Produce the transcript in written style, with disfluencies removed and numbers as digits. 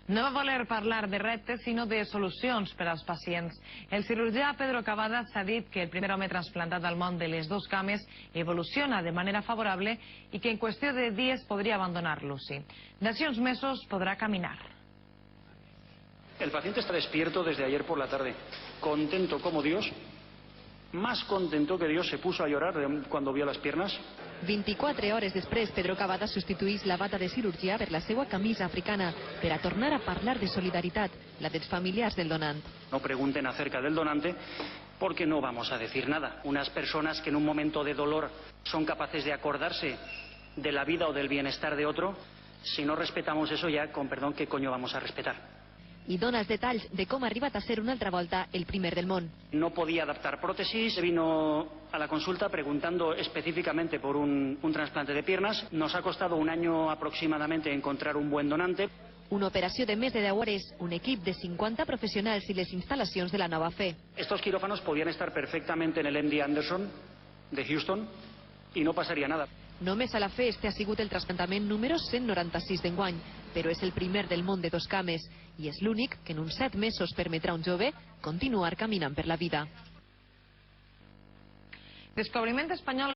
No va voler parlar de reptes, sinó de solucions per als pacients. El cirurgià Pedro Cavadas ha dit que el primer home trasplantat al món de les 2 cames evoluciona de manera favorable i que en qüestió de dies podria abandonar l'UCI. D'ací uns mesos podrà caminar. El paciente está despierto desde ayer por la tarde, contento como Dios, más contento que Dios, se puso a llorar cuando vio las piernas. 24 hores després, Pedro Cavadas substituís la bata de cirurgia per la seva camisa africana per a tornar a parlar de solidaritat, la dels familiars del donant. No pregunten acerca del donante porque no vamos a decir nada. Unas personas que en un momento de dolor son capaces de acordarse de la vida o del bienestar de otro, si no respetamos eso ya, con perdón, ¿qué coño vamos a respetar? I dona els detalls de com ha arribat a ser una altra volta el primer del món. No podía adaptar prótesis, vino a la consulta preguntando específicamente por un trasplante de piernas. Nos ha costado un año aproximadamente encontrar un buen donante. Una operació de més de 10 hores, un equip de 50 professionals i les instal·lacions de la Nova Fe. Estos quirófanos podían estar perfectamente en el MD Anderson de Houston y no pasaría nada. Només a la Fe este ha sigut el trasplantament número 196 d'enguany, però és el primer del món de 2 cames i és l'únic que en uns 7 mesos permetrà a un jove continuar caminant per la vida. Descobriment espanyol.